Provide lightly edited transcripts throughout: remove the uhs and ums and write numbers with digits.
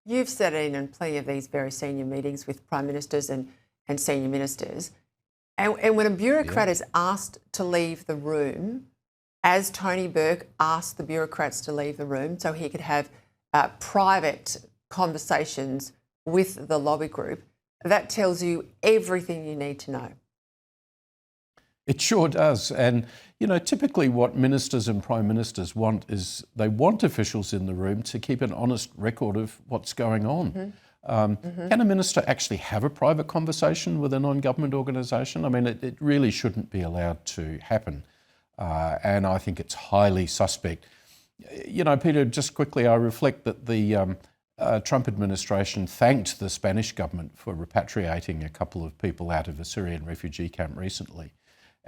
You've sat in plenty of these very senior meetings with prime ministers and senior ministers. And when a bureaucrat is asked to leave the room, as Tony Burke asked the bureaucrats to leave the room so he could have private conversations with the lobby group, that tells you everything you need to know. It sure does. And, you know, typically what ministers and prime ministers want is they want officials in the room to keep an honest record of what's going on. Can a minister actually have a private conversation with a non-government organisation? I mean, it really shouldn't be allowed to happen. And I think it's highly suspect. You know, Peter, just quickly, I reflect that the Trump administration thanked the Spanish government for repatriating a couple of people out of a Syrian refugee camp recently.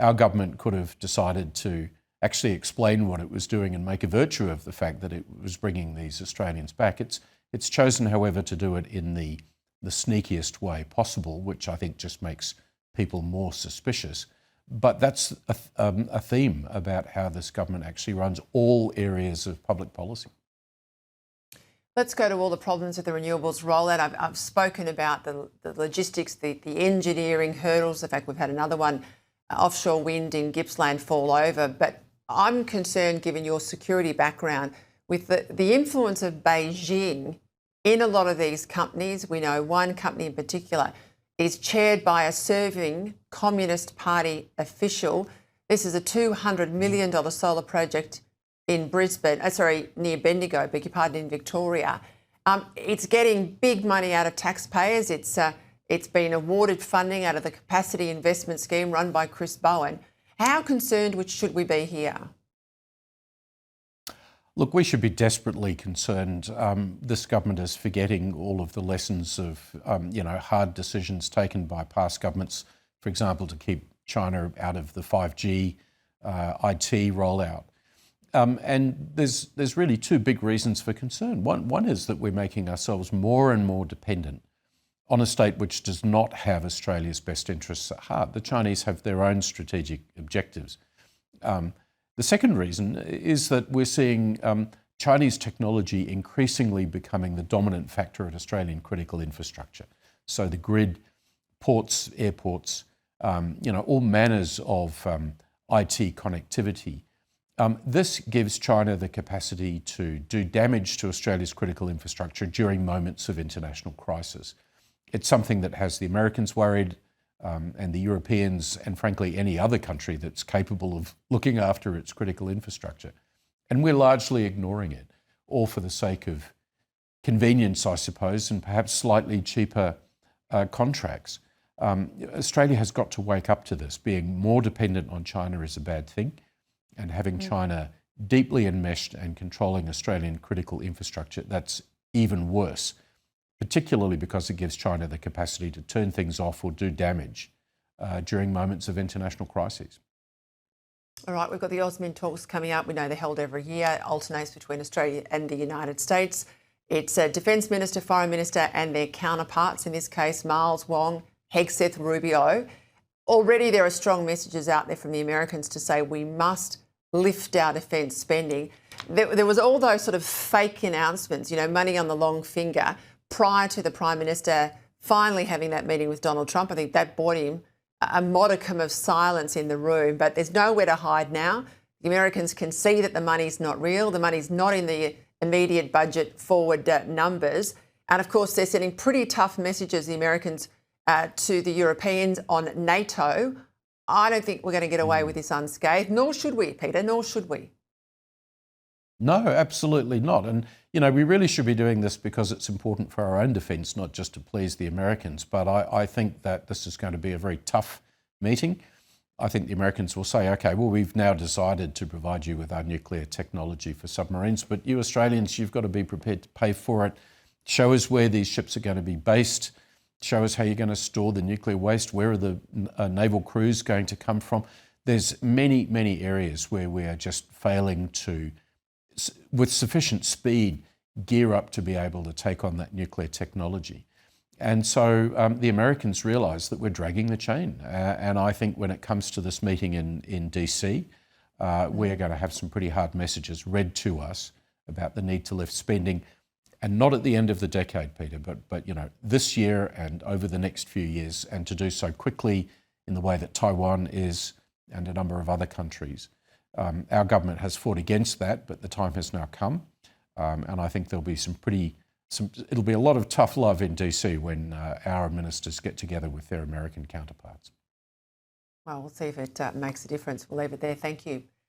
Our government could have decided to actually explain what it was doing and make a virtue of the fact that it was bringing these Australians back. It's chosen, however, to do it in the sneakiest way possible, which I think just makes people more suspicious. But that's a theme about how this government actually runs all areas of public policy. Let's go to all the problems with the renewables rollout. I've spoken about the logistics, the engineering hurdles. In fact, we've had another one, offshore wind in Gippsland, fall over. But I'm concerned, given your security background, with the influence of Beijing in a lot of these companies. We know one company in particular is chaired by a serving Communist Party official. This is a $200 million solar project in Brisbane, near Bendigo, beg your pardon, in Victoria. It's getting big money out of taxpayers. It's been awarded funding out of the Capacity Investment Scheme run by Chris Bowen. How concerned should we be here? Look, we should be desperately concerned. This government is forgetting all of the lessons of, hard decisions taken by past governments, for example, to keep China out of the 5G IT rollout. And there's really two big reasons for concern. One is that we're making ourselves more and more dependent on a state which does not have Australia's best interests at heart. The Chinese have their own strategic objectives. The second reason is that we're seeing Chinese technology increasingly becoming the dominant factor at Australian critical infrastructure. So the grid, ports, airports, all manners of IT connectivity. This gives China the capacity to do damage to Australia's critical infrastructure during moments of international crisis. It's something that has the Americans worried, and the Europeans, and frankly any other country that's capable of looking after its critical infrastructure. And we're largely ignoring it, all for the sake of convenience, I suppose, and perhaps slightly cheaper contracts. Australia has got to wake up to this. Being more dependent on China is a bad thing, and having China deeply enmeshed and controlling Australian critical infrastructure, that's even worse, particularly because it gives China the capacity to turn things off or do damage during moments of international crises. All right, we've got the AusMin talks coming up. We know they're held every year, alternates between Australia and the United States. It's Defence Minister, Foreign Minister and their counterparts, in this case, Miles Wong, Hegseth Rubio. Already there are strong messages out there from the Americans to say we must lift our defence spending. There was all those sort of fake announcements, money on the long finger, prior to the Prime Minister finally having that meeting with Donald Trump. I think that bought him a modicum of silence in the room, but there's nowhere to hide now. The Americans can see that the money's not real. The money's not in the immediate budget forward numbers. And of course, they're sending pretty tough messages, the Americans, to the Europeans on NATO. I don't think we're going to get away with this unscathed, nor should we, Peter, nor should we. No, absolutely not. And, we really should be doing this because it's important for our own defence, not just to please the Americans. But I think that this is going to be a very tough meeting. I think the Americans will say, OK, well, we've now decided to provide you with our nuclear technology for submarines, but you Australians, you've got to be prepared to pay for it. Show us where these ships are going to be based. Show us how you're going to store the nuclear waste. Where are the naval crews going to come from? There's many, many areas where we are just failing to, with sufficient speed, gear up to be able to take on that nuclear technology. And so the Americans realise that we're dragging the chain. And I think when it comes to this meeting in DC, we're going to have some pretty hard messages read to us about the need to lift spending. and not at the end of the decade, Peter, but this year and over the next few years, and to do so quickly in the way that Taiwan is and a number of other countries. Our government has fought against that, but the time has now come, and I think there'll be it'll be a lot of tough love in DC when our ministers get together with their American counterparts. Well, we'll see if it makes a difference. We'll leave it there. Thank you.